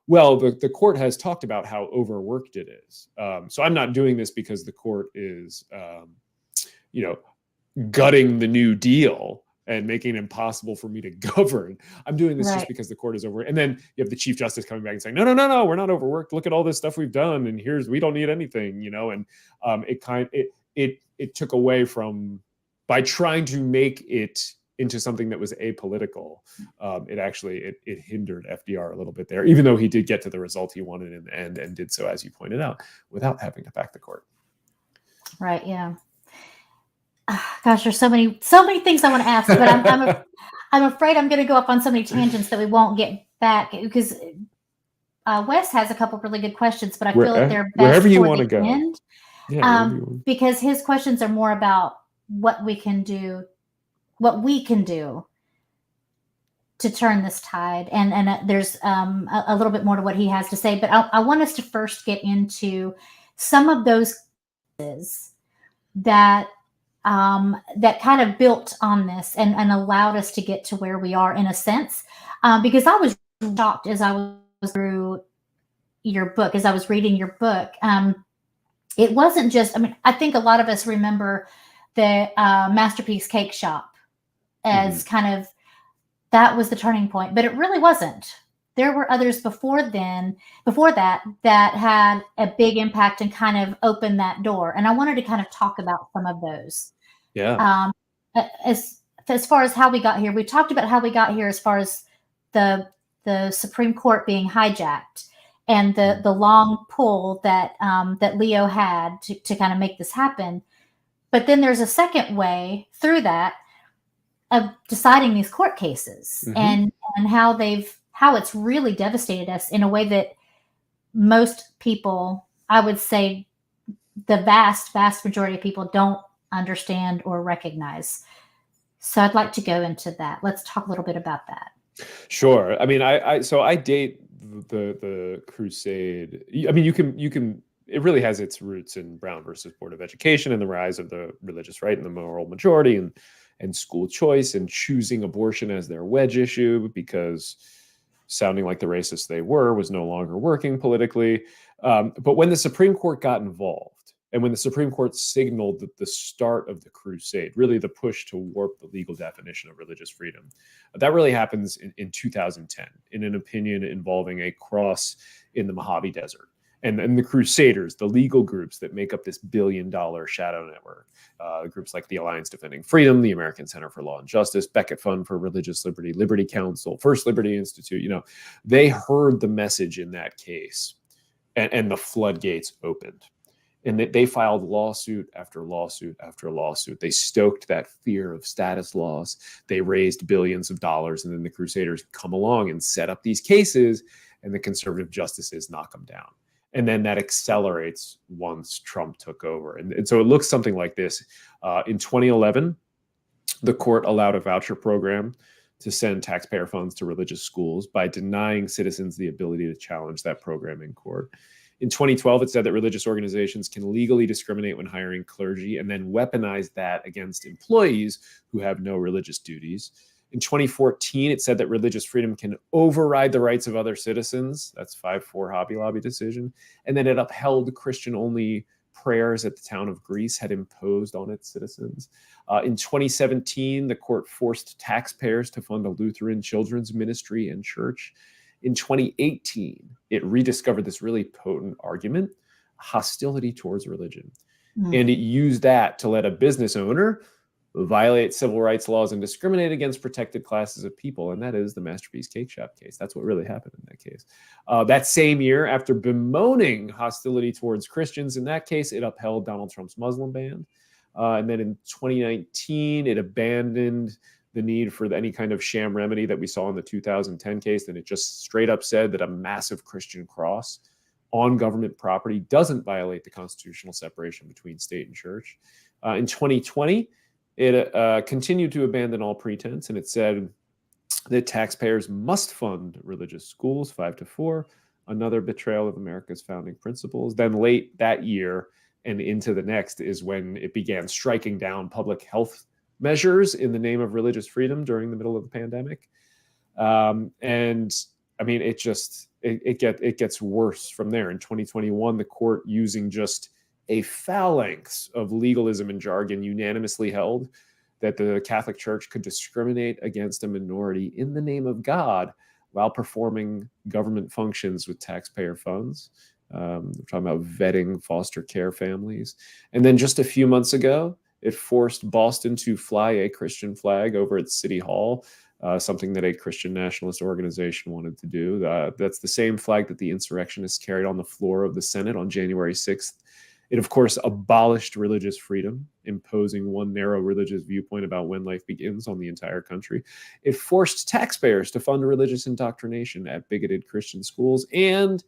well, the court has talked about how overworked it is. So I'm not doing this because the court is, gutting the New Deal and making it impossible for me to govern. I'm doing this just because the court is over. And then you have the Chief Justice coming back and saying, no, we're not overworked. Look at all this stuff we've done, and we don't need anything, and it took away from, by trying to make it into something that was apolitical, it hindered FDR a little bit there, even though he did get to the result he wanted in the end, and did so, as you pointed out, without having to back the court. Right. Yeah. Gosh, there's so many things I want to ask, but I'm afraid I'm going to go up on so many tangents that we won't get back, because Wes has a couple really good questions, but I feel like they're best wherever you want to go. End, because his questions are more about what we can do to turn this tide, and there's a little bit more to what he has to say. But I want us to first get into some of those cases that kind of built on this and allowed us to get to where we are, in a sense, because I was shocked as I was through your book, as I was reading your book. It wasn't just, I think a lot of us remember the Masterpiece Cake Shop as kind of, that was the turning point, but it really wasn't. There were others before that had a big impact and kind of opened that door. And I wanted to kind of talk about some of those. Yeah. As far as how we got here, we talked about how we got here as far as the Supreme Court being hijacked and the long pull that Leo had to kind of make this happen. But then there's a second way through that of deciding these court cases and how it's really devastated us in a way that most people, I would say the vast majority of people, don't understand or recognize. So I'd like to go into that. Let's talk a little bit about that. Sure. I date the crusade. You can. It really has its roots in Brown versus Board of Education and the rise of the religious right and the moral majority and school choice and choosing abortion as their wedge issue, because sounding like the racists they were was no longer working politically. But when the Supreme Court got involved, and when the Supreme Court signaled that the start of the crusade, really the push to warp the legal definition of religious freedom, that really happens in 2010 in an opinion involving a cross in the Mojave Desert. And the Crusaders, the legal groups that make up this billion-dollar shadow network, groups like the Alliance Defending Freedom, the American Center for Law and Justice, Becket Fund for Religious Liberty, Liberty Council, First Liberty Institute, they heard the message in that case, and the floodgates opened. And they filed lawsuit after lawsuit after lawsuit. They stoked that fear of status loss. They raised billions of dollars, and then the Crusaders come along and set up these cases, and the conservative justices knock them down. And then that accelerates once Trump took over. And so it looks something like this. In 2011, the court allowed a voucher program to send taxpayer funds to religious schools by denying citizens the ability to challenge that program in court. In 2012, it said that religious organizations can legally discriminate when hiring clergy and then weaponize that against employees who have no religious duties. In 2014, it said that religious freedom can override the rights of other citizens. That's 5-4 Hobby Lobby decision. And then it upheld Christian-only prayers that the town of Greece had imposed on its citizens. In 2017, the court forced taxpayers to fund a Lutheran children's ministry and church. In 2018, it rediscovered this really potent argument, hostility towards religion. And it used that to let a business owner violate civil rights laws and discriminate against protected classes of people. And that is the Masterpiece Cake Shop case. That's what really happened in that case. That same year, after bemoaning hostility towards Christians, in that case, it upheld Donald Trump's Muslim ban. And then in 2019, it abandoned the need for any kind of sham remedy that we saw in the 2010 case. And it just straight up said that a massive Christian cross on government property doesn't violate the constitutional separation between state and church. In 2020, it continued to abandon all pretense, and it said that taxpayers must fund religious schools, 5-4, another betrayal of America's founding principles. Then late that year and into the next is when it began striking down public health measures in the name of religious freedom during the middle of the pandemic. And I mean, it gets worse from there. In 2021, the court, using just a phalanx of legalism and jargon, unanimously held that the Catholic Church could discriminate against a minority in the name of God while performing government functions with taxpayer funds. We're talking about vetting foster care families. And then just a few months ago, it forced Boston to fly a Christian flag over its city hall, something that a Christian nationalist organization wanted to do. That's the same flag that the insurrectionists carried on the floor of the Senate on January 6th. It, of course, abolished religious freedom, imposing one narrow religious viewpoint about when life begins on the entire country. It forced taxpayers to fund religious indoctrination at bigoted Christian schools, and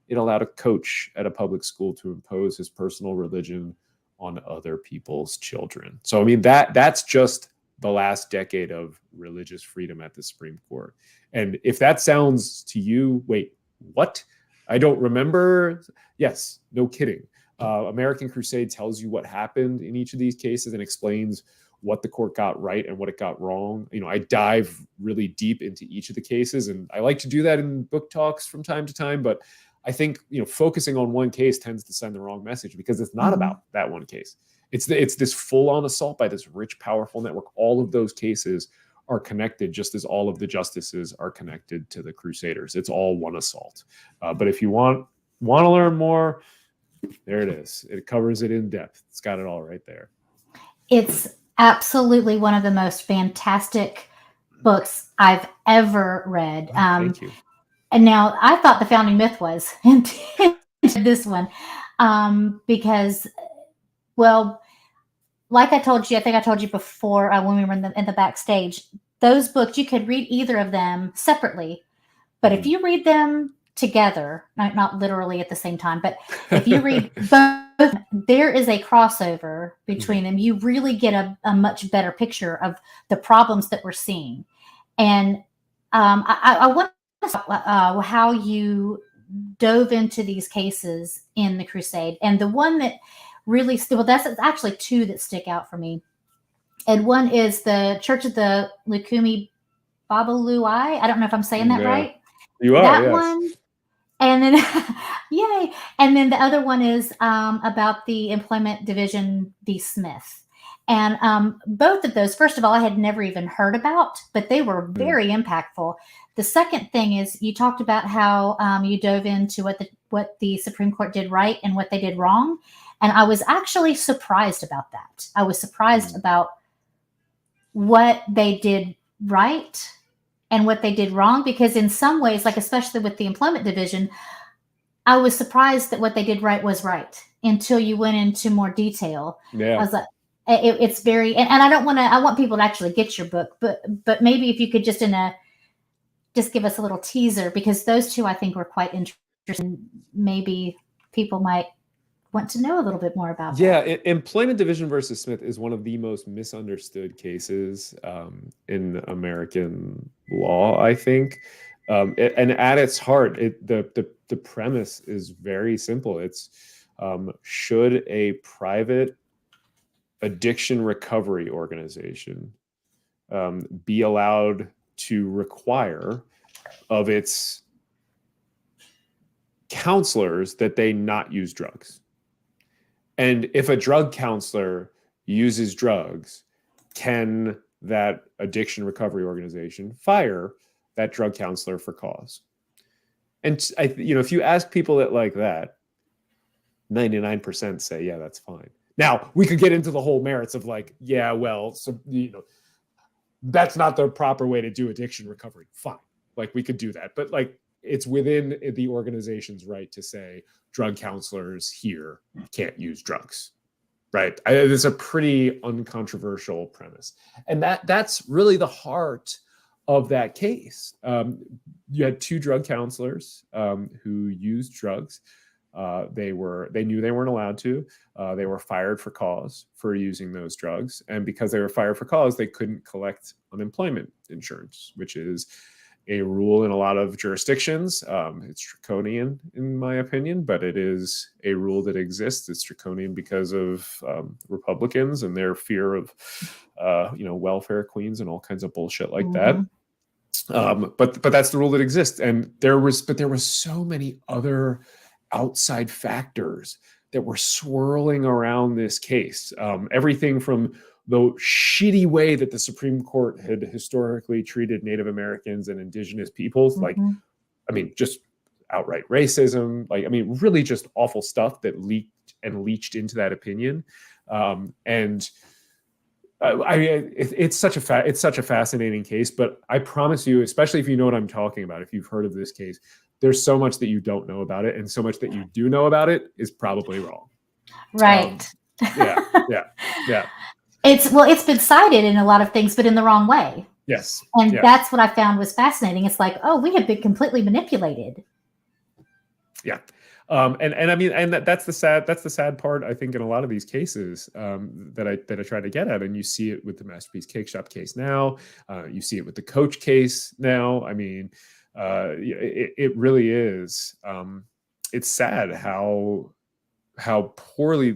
it allowed a coach at a public school to impose his personal religion on other people's children. So, I mean, that's just the last decade of religious freedom at the Supreme Court. And if that sounds to you, wait, what? I don't remember. Yes, no kidding. American Crusade tells you what happened in each of these cases and explains what the court got right and what it got wrong. You know, I dive really deep into each of the cases, and I like to do that in book talks from time to time, but I think, you know, focusing on one case tends to send the wrong message, because it's not about that one case. It's this full-on assault by this rich, powerful network. All of those cases are connected, just as all of the justices are connected to the Crusaders. It's all one assault. But if you want to learn more, there it is. It covers it in depth. It's got it all right there. It's absolutely one of the most fantastic books I've ever read. Thank you. And now I thought the founding myth was this one, because, well, like I told you, I think I told you before when we were in the backstage, those books, you could read either of them separately, but if you read them together, not literally at the same time, but if you read both, there is a crossover between them. You really get a much better picture of the problems that we're seeing. And I want how you dove into these cases in the Crusade. And the one that really, well, that's actually two that stick out for me. And one is the Church of the Lukumi Babalui. I don't know if I'm saying that right. You are, that yes. one. And then, yay. And then the other one is about the Employment Division v. Smith. And both of those, first of all, I had never even heard about, but they were very impactful. The second thing is you talked about how you dove into what the Supreme Court did right and what they did wrong. And I was actually surprised about that. I was surprised about what they did right and what they did wrong, because in some ways, like especially with the Employment Division, I was surprised that what they did right was right until you went into more detail. Yeah. I was like, it's very, and I want people to actually get your book, but maybe if you could just give us a little teaser, because those two I think were quite interesting. Maybe people might want to know a little bit more about that. Employment Division versus Smith is one of the most misunderstood cases in American law, I think. And at its heart, the premise is very simple. It's should a private addiction recovery organization be allowed to require of its counselors that they not use drugs? And if a drug counselor uses drugs, can that addiction recovery organization fire that drug counselor for cause? And if you ask people that like that, 99% say, yeah, that's fine. Now, we could get into the whole merits of like, yeah, well, so, that's not the proper way to do addiction recovery. Fine. Like, we could do that. But like, it's within the organization's right to say drug counselors here can't use drugs. Right. It's a pretty uncontroversial premise. And that's really the heart of that case. You had two drug counselors who used drugs. They knew they weren't allowed to. They were fired for cause for using those drugs. And because they were fired for cause, they couldn't collect unemployment insurance, which is a rule in a lot of jurisdictions. It's draconian, in my opinion, but it is a rule that exists. It's draconian because of Republicans and their fear of, welfare queens and all kinds of bullshit like that. But that's the rule that exists. And there were so many other outside factors that were swirling around this case. Everything from the shitty way that the Supreme Court had historically treated Native Americans and indigenous peoples, just outright racism, really just awful stuff that leaked and leached into that opinion. It's such a fascinating case, but I promise you, especially if you know what I'm talking about, if you've heard of this case, there's so much that you don't know about it, and so much that you do know about it is probably wrong. Right. Yeah. It's been cited in a lot of things, but in the wrong way. Yes. And that's what I found was fascinating. It's like, oh, we have been completely manipulated. Yeah. And that's the sad part, I think, in a lot of these cases that I try to get at. And you see it with the Masterpiece Cake Shop case now. You see it with the Coach case now. I mean, it really is. It's sad how poorly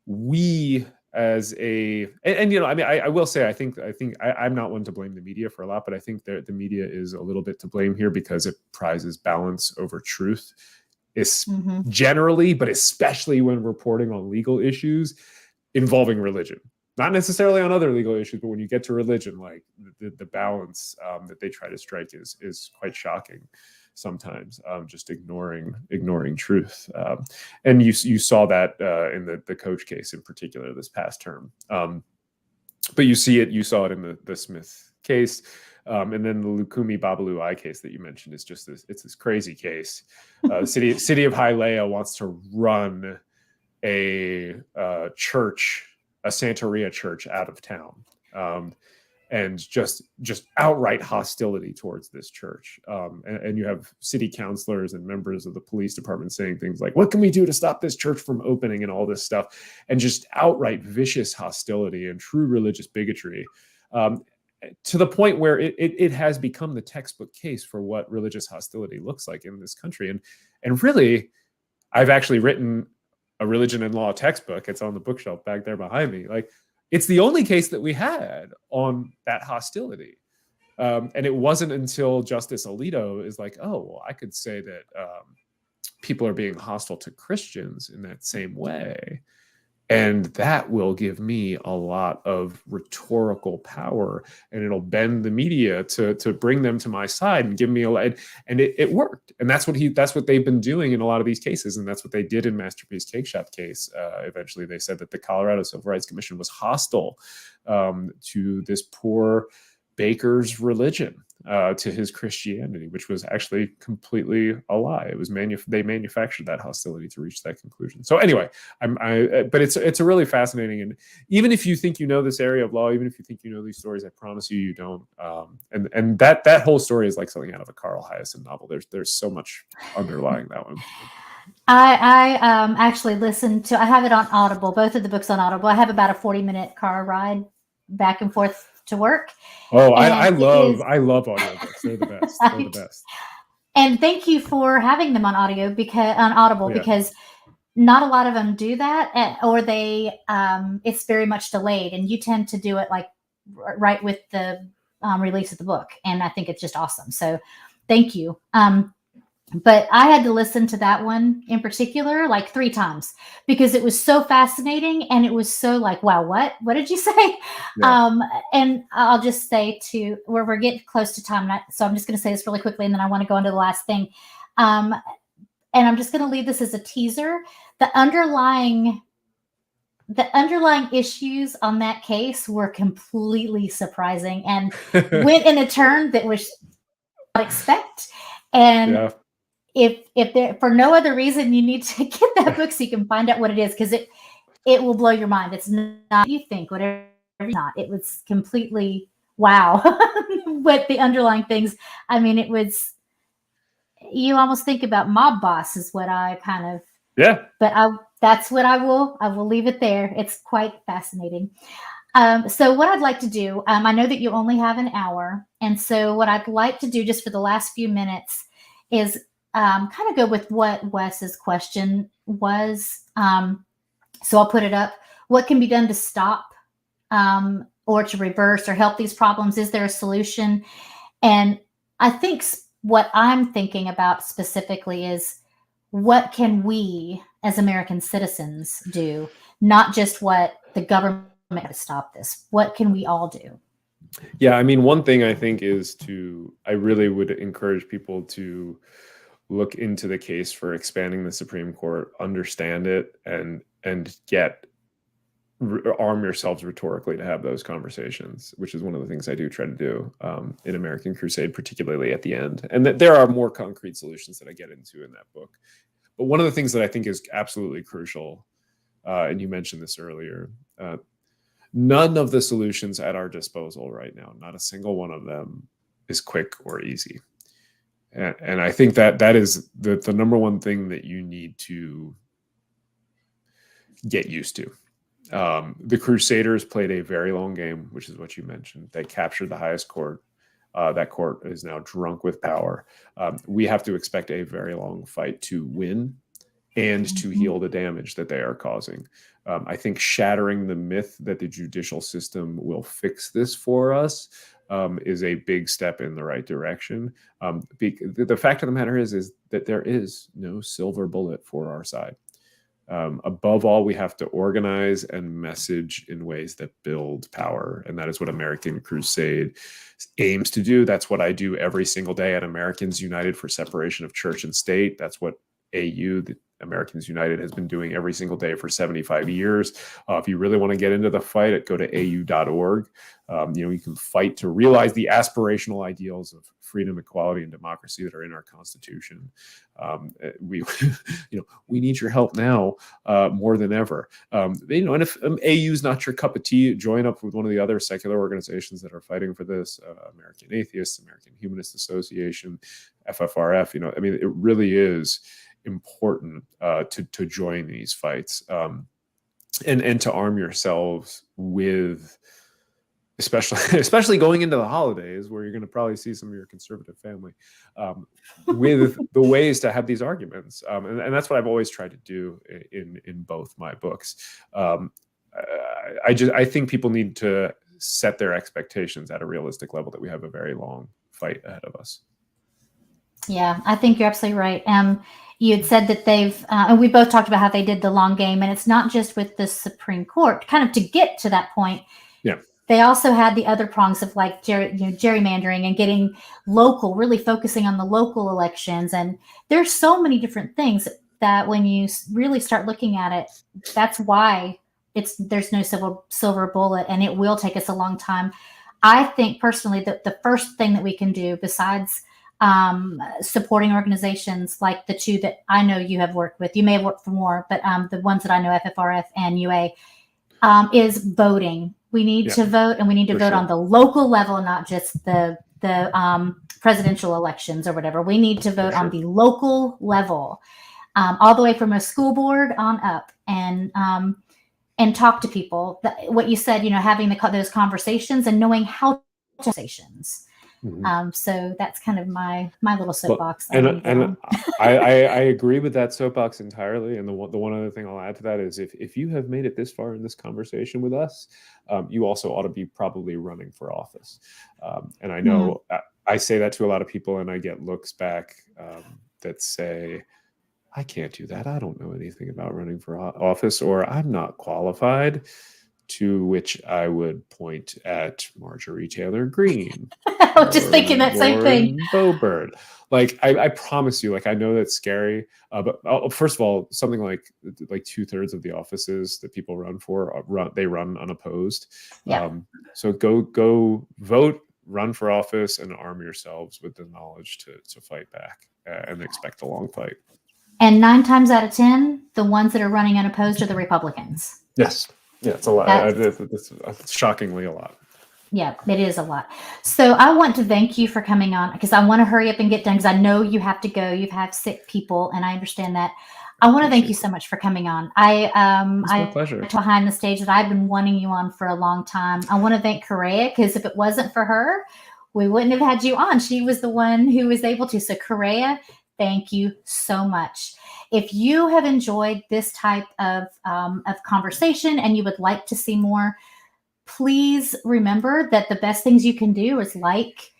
we as a I will say I think I'm not one to blame the media for a lot, but I think that the media is a little bit to blame here because it prizes balance over truth. Is generally, but especially when reporting on legal issues involving religion. Not necessarily on other legal issues, but when you get to religion, like the balance that they try to strike is quite shocking sometimes. Just ignoring truth, and you saw that in the Coach case in particular this past term. But you saw it in the Smith case. And then the Lukumi Babalu I case that you mentioned is just this crazy case. The city of Hialeah wants to run a church, a Santeria church, out of town, and just outright hostility towards this church. And you have city councilors and members of the police department saying things like, "What can we do to stop this church from opening?" and all this stuff, and just outright vicious hostility and true religious bigotry. To the point where it has become the textbook case for what religious hostility looks like in this country. And really, I've actually written a religion and law textbook. It's on the bookshelf back there behind me. Like, it's the only case that we had on that hostility. And it wasn't until Justice Alito is like, oh, well, I could say that people are being hostile to Christians in that same way. And that will give me a lot of rhetorical power, and it'll bend the media to bring them to my side and give me and it worked. And that's what they've been doing in a lot of these cases. And that's what they did in Masterpiece Cake Shop case. Eventually they said that the Colorado Civil Rights Commission was hostile to this poor baker's religion, to his Christianity, which was actually completely a lie. It was they manufactured that hostility to reach that conclusion. So anyway, but it's a really fascinating, and even if you think you know this area of law, even if you think you know these stories, I promise you don't. And that whole story is like something out of a Carl Hiaasen novel. There's so much underlying that one. I actually listened to. I have it on Audible. Both of the books on Audible. I have about a 40-minute car ride back and forth to work. Oh, I love audiobooks. They're the best. They're the best. And thank you for having them on Audible because not a lot of them do that, or they it's very much delayed, and you tend to do it like right with the release of the book, and I think it's just awesome. So thank you. But I had to listen to that one in particular like 3 times because it was so fascinating, and it was so like, wow, what did you say? Yeah. And I'll just say we're getting close to time, so I'm just going to say this really quickly, and then I want to go into the last thing. And I'm just going to leave this as a teaser. The underlying issues on that case were completely surprising and went in a turn that was not expect. And yeah. If there, for no other reason, you need to get that book so you can find out what it is, because it will blow your mind. It's not you think, whatever it's not. It was completely wow. What the underlying things. I mean, it was, you almost think about mob boss is what I kind of, Yeah. but that's what I will leave it there. It's quite fascinating. So what I'd like to do, I know that you only have an hour. And so what I'd like to do just for the last few minutes is kind of go with what Wes's question was. So I'll put it up. What can be done to stop or to reverse or help these problems? Is there a solution? And I think what I'm thinking about specifically is what can we as American citizens do, not just what the government to stop this. What can we all do? Yeah, I mean, one thing I think is I really would encourage people to look into the case for expanding the Supreme Court, understand it, and arm yourselves rhetorically to have those conversations, which is one of the things I do try to do in American Crusade, particularly at the end. And that there are more concrete solutions that I get into in that book. But one of the things that I think is absolutely crucial, and you mentioned this earlier, none of the solutions at our disposal right now, not a single one of them, is quick or easy. And I think that is the number one thing that you need to get used to. The Crusaders played a very long game, which is what you mentioned. They captured the highest court. That court is now drunk with power. We have to expect a very long fight to win and to heal the damage that they are causing. I think shattering the myth that the judicial system will fix this for us is a big step in the right direction. The fact of the matter is that there is no silver bullet for our side. Above all, we have to organize and message in ways that build power. And that is what American Crusade aims to do. That's what I do every single day at Americans United for Separation of Church and State. That's what AU, the Americans United, has been doing every single day for 75 years. If you really want to get into the fight, go to au.org. You can fight to realize the aspirational ideals of freedom, equality, and democracy that are in our Constitution. We need your help now more than ever. And if AU is not your cup of tea, join up with one of the other secular organizations that are fighting for this: American Atheists, American Humanist Association, FFRF. It really is important to join these fights and to arm yourselves with, especially going into the holidays where you're going to probably see some of your conservative family, with the ways to have these arguments. And that's what I've always tried to do in both my books. I think people need to set their expectations at a realistic level that we have a very long fight ahead of us. Yeah, I think you're absolutely right. You had said that they've, and we both talked about how they did the long game, and it's not just with the Supreme Court. Kind of to get to that point, yeah, they also had the other prongs of like gerrymandering and getting local, really focusing on the local elections. And there's so many different things that when you really start looking at it, that's why there's no silver bullet, and it will take us a long time. I think personally that the first thing that we can do, besides supporting organizations like the two that I know you have worked with, you may have worked for more, but the ones that I know, FFRF and UA, is voting. We need to vote, and we need to vote on the local level, not just the presidential elections or whatever. We need to vote on the local level, all the way from a school board on up, and talk to people. What you said, having those conversations and knowing how to conversations. So that's kind of my little soapbox. And I agree with that soapbox entirely. And the one other thing I'll add to that is if you have made it this far in this conversation with us, you also ought to be probably running for office. And I know I say that to a lot of people, and I get looks back that say, I can't do that. I don't know anything about running for office, or I'm not qualified. To which I would point at Marjorie Taylor Greene. I was just thinking that same thing. Boebert. Like, I promise you, I know that's scary, but first of all, something like 2/3 of the offices that people run for, they run unopposed. Yeah. So go vote, run for office, and arm yourselves with the knowledge to fight back and expect a long fight. And 9 times out of 10, the ones that are running unopposed are the Republicans. Yes. Yeah, it's a lot. It's shockingly a lot. Yeah, it is a lot. So I want to thank you for coming on, because I want to hurry up and get done, because I know you have to go. You have sick people, and I understand that. I want to thank you so much for coming on. It's my pleasure. Behind the stage that I've been wanting you on for a long time. I want to thank Correa, because if it wasn't for her, we wouldn't have had you on. She was the one who was able to. So Correa, thank you so much. If you have enjoyed this type of conversation and you would like to see more, please remember that the best things you can do is like,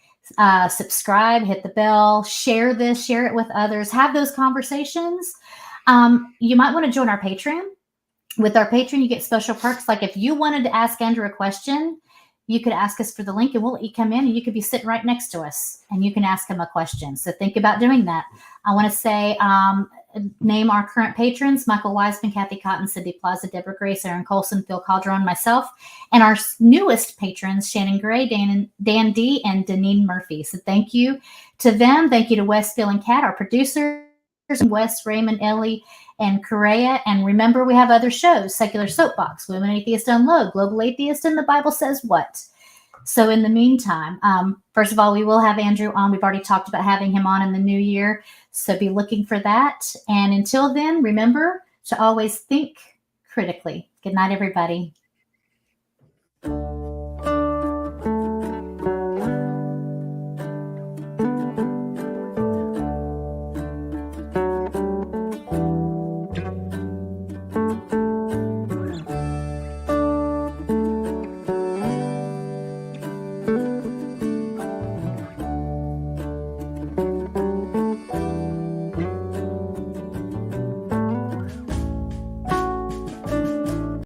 subscribe, hit the bell, share this, share it with others, have those conversations. You might want to join our Patreon. With our Patreon, you get special perks. Like if you wanted to ask Andrew a question, you could ask us for the link and we'll let you come in and you could be sitting right next to us and you can ask him a question. So think about doing that. I want to say, name our current patrons: Michael Wiseman, Kathy Cotton, Cindy Plaza, Deborah Grace, Aaron Colson, Phil Calderon, myself, and our newest patrons, Shannon Gray, Dan D, and Deneen Murphy. So thank you to them. Thank you to Wes, Phil, and Kat, our producers, Wes, Raymond, Ellie, and Correa. And remember, we have other shows: Secular Soapbox, Women Atheist Unload, Global Atheist, and The Bible Says What. So in the meantime, first of all, we will have Andrew on. We've already talked about having him on in the new year. So be looking for that. And until then, remember to always think critically. Good night, everybody.